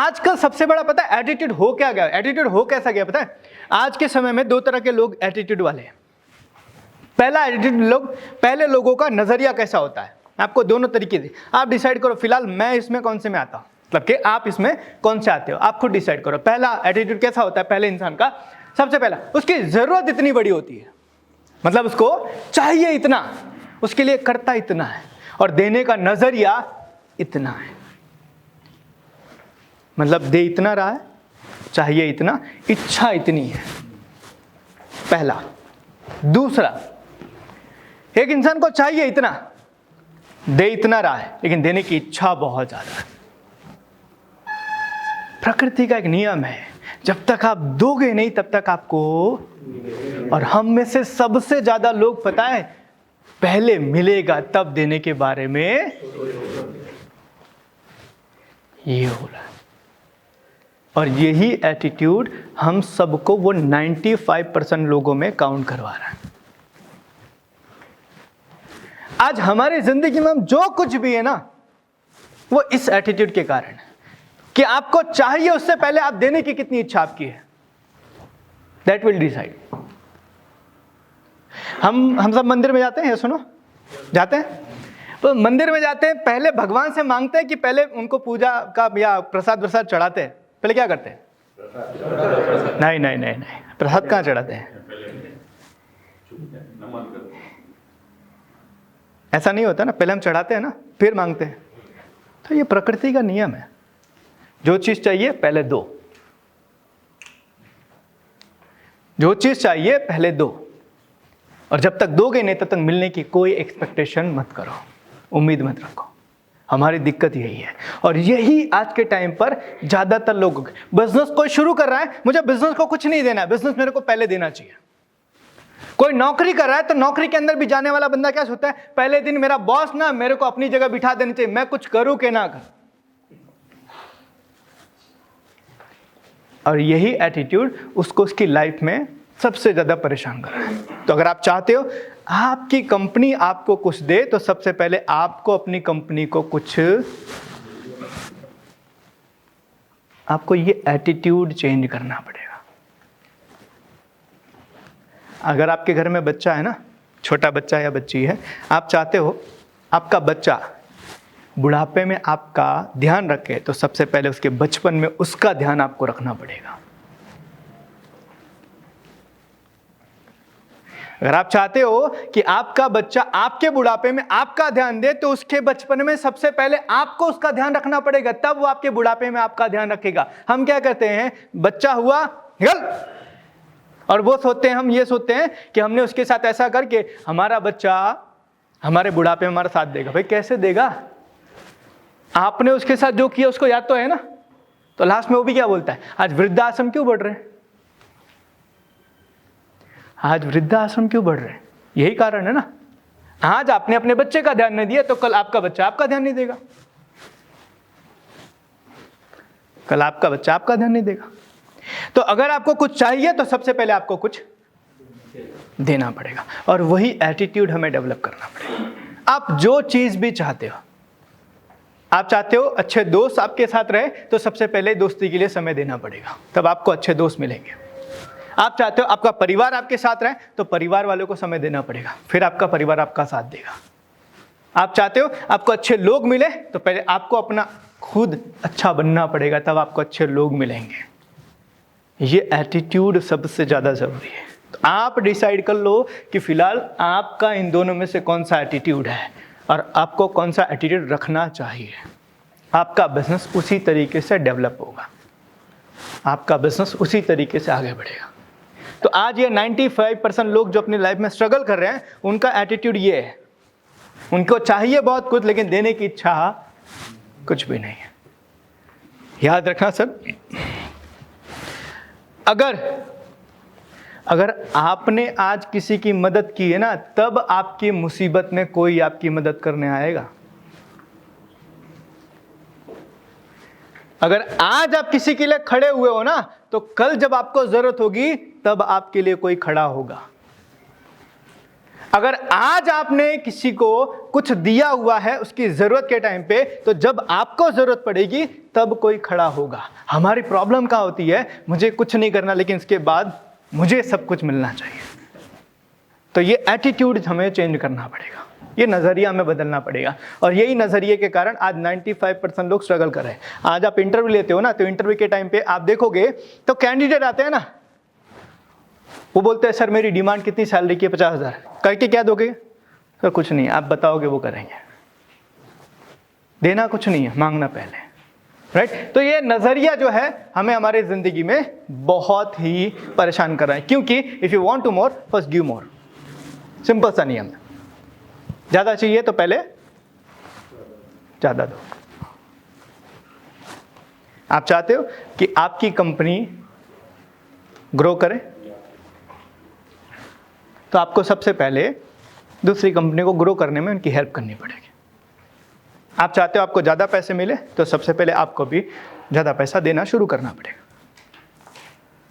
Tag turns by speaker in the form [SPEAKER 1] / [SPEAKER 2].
[SPEAKER 1] आजकल सबसे बड़ा पता है एटीट्यूड हो क्या गया, एटीट्यूड हो कैसा गया पता है? आज के समय में दो तरह के लोग एटीट्यूड वाले हैं। पहला एटीट्यूड पहले लोगों का नजरिया कैसा होता है, आपको दोनों तरीके से आप डिसाइड करो फिलहाल मैं इसमें कौन से में आता हूं, मतलब कि आप इसमें कौन से आते हो, आप खुद डिसाइड करो। पहला एटीट्यूड कैसा होता है पहले इंसान का? सबसे पहला उसकी जरूरत इतनी बड़ी होती है, मतलब उसको चाहिए इतना, उसके लिए करता इतना है और देने का नजरिया इतना है, मतलब दे इतना रहा है, चाहिए इतना, इच्छा इतनी है, पहला। दूसरा, एक इंसान को चाहिए इतना, दे इतना रहा है, लेकिन देने की इच्छा बहुत ज्यादा है। प्रकृति का एक नियम है, जब तक आप दोगे नहीं तब तक आपको, और हम में से सबसे ज्यादा लोग पता है पहले मिलेगा तब देने के बारे में ये हो रहा है। और यही एटीट्यूड हम सबको वो 95% लोगों में काउंट करवा रहा है। आज हमारी जिंदगी में हम जो कुछ भी है ना, वो इस एटीट्यूड के कारण है कि आपको चाहिए उससे पहले आप देने की कितनी इच्छा आपकी है, दैट विल डिसाइड। हम सब मंदिर में जाते हैं, सुनो, जाते हैं तो मंदिर में जाते हैं, पहले भगवान से मांगते हैं कि पहले उनको पूजा का या प्रसाद प्रसाद चढ़ाते हैं? पहले क्या करते हैं? नहीं नहीं नहीं नहीं, प्रसाद कहाँ चढ़ाते हैं? ऐसा नहीं होता ना, पहले हम चढ़ाते हैं ना फिर मांगते हैं। तो ये प्रकृति का नियम है, जो चीज चाहिए पहले दो, जो चीज चाहिए पहले दो, और जब तक दोगे नहीं तब तक मिलने की कोई एक्सपेक्टेशन मत करो, उम्मीद मत रखो। हमारी दिक्कत यही है, और यही आज के टाइम पर ज्यादातर लोगों के। बिजनेस कोई शुरू कर रहा है, मुझे बिजनेस को कुछ नहीं देना है, बिजनेस मेरे को पहले देना चाहिए। कोई नौकरी कर रहा है तो नौकरी के अंदर भी जाने वाला बंदा क्या सोचता है, पहले दिन मेरा बॉस ना मेरे को अपनी जगह बिठा देनी चाहिए, मैं कुछ करूं कि ना करूं। और यही एटीट्यूड उसको उसकी लाइफ में सबसे ज्यादा परेशान कर रहा है। तो अगर आप चाहते हो आपकी कंपनी आपको कुछ दे, तो सबसे पहले आपको अपनी कंपनी को कुछ, आपको ये एटीट्यूड चेंज करना पड़ेगा। अगर आपके घर में बच्चा है ना, छोटा बच्चा या बच्ची है, आप चाहते हो आपका बच्चा बुढ़ापे में आपका ध्यान रखे, तो सबसे पहले उसके बचपन में उसका ध्यान आपको रखना पड़ेगा। अगर आप चाहते हो कि आपका बच्चा आपके बुढ़ापे में आपका ध्यान दे, तो उसके बचपन में सबसे पहले आपको उसका ध्यान रखना पड़ेगा, तब वो आपके बुढ़ापे में आपका ध्यान रखेगा। हम क्या करते हैं, बच्चा हुआ निकल, और वो सोचते हैं, हम ये सोचते हैं कि हमने उसके साथ ऐसा करके हमारा बच्चा हमारे बुढ़ापे में हमारा साथ देगा। भाई कैसे देगा? आपने उसके साथ जो किया उसको याद तो है ना। तो लास्ट में वो भी क्या बोलता है, आज वृद्धाश्रम क्यों बढ़ रहे हैं, आज वृद्धाश्रम क्यों बढ़ रहे हैं? यही कारण है ना। आज आपने अपने बच्चे का ध्यान नहीं दिया तो कल आपका बच्चा आपका ध्यान नहीं देगा, कल आपका बच्चा आपका ध्यान नहीं देगा। तो अगर आपको कुछ चाहिए तो सबसे पहले आपको कुछ देना पड़ेगा, और वही एटीट्यूड हमें डेवलप करना पड़ेगा। आप जो चीज भी चाहते हो, आप चाहते हो अच्छे दोस्त आपके साथ रहे, तो सबसे पहले दोस्ती के लिए समय देना पड़ेगा, तब आपको अच्छे दोस्त मिलेंगे। आप चाहते हो आपका परिवार आपके साथ रहे, तो परिवार वालों को समय देना पड़ेगा, फिर आपका परिवार आपका साथ देगा। आप चाहते हो आपको अच्छे लोग मिले, तो पहले आपको अपना खुद अच्छा बनना पड़ेगा, तब आपको अच्छे लोग मिलेंगे। ये एटीट्यूड सबसे ज्यादा जरूरी है। तो आप डिसाइड कर लो कि फिलहाल आपका इन दोनों में से कौन सा एटीट्यूड है, और आपको कौन सा एटीट्यूड रखना चाहिए। आपका बिजनेस उसी तरीके से डेवलप होगा, आपका बिजनेस उसी तरीके से आगे बढ़ेगा। तो आज ये 95% लोग जो अपनी लाइफ में स्ट्रगल कर रहे हैं, उनका एटीट्यूड ये है, उनको चाहिए बहुत कुछ लेकिन देने की इच्छा कुछ भी नहीं है। याद रखना सर, अगर आपने आज किसी की मदद की है ना, तब आपकी मुसीबत में कोई आपकी मदद करने आएगा। अगर आज आप किसी के लिए खड़े हुए हो ना, तो कल जब आपको जरूरत होगी तब आपके लिए कोई खड़ा होगा। अगर आज आपने किसी को कुछ दिया हुआ है उसकी ज़रूरत के टाइम पे, तो जब आपको ज़रूरत पड़ेगी तब कोई खड़ा होगा। हमारी प्रॉब्लम क्या होती है, मुझे कुछ नहीं करना लेकिन इसके बाद मुझे सब कुछ मिलना चाहिए। तो ये एटीट्यूड हमें चेंज करना पड़ेगा, ये नज़रिया हमें बदलना पड़ेगा। और यही नज़रिए के कारण आज 95% लोग स्ट्रगल कर रहे हैं। आज आप इंटरव्यू लेते हो ना, तो इंटरव्यू के टाइम पे आप देखोगे तो कैंडिडेट आते हैं ना, वो बोलते हैं सर मेरी डिमांड कितनी सैलरी की है, 50,000। करके क्या दोगे? सर कुछ नहीं, आप बताओगे वो करेंगे। देना कुछ नहीं है, मांगना पहले, राइट? तो ये नज़रिया जो है हमें हमारे ज़िंदगी में बहुत ही परेशान कर रहा है, क्योंकि if you want to more first give more. Simple सा नियम है, ज़्यादा चाहिए तो पहले ज़्यादा दो। आप चाहते हो कि आपकी कंपनी ग्रो करे, तो आपको सबसे पहले दूसरी कंपनी को ग्रो करने में उनकी हेल्प करनी पड़ेगी। आप चाहते हो आपको ज़्यादा पैसे मिले, तो सबसे पहले आपको भी ज़्यादा पैसा देना शुरू करना पड़ेगा।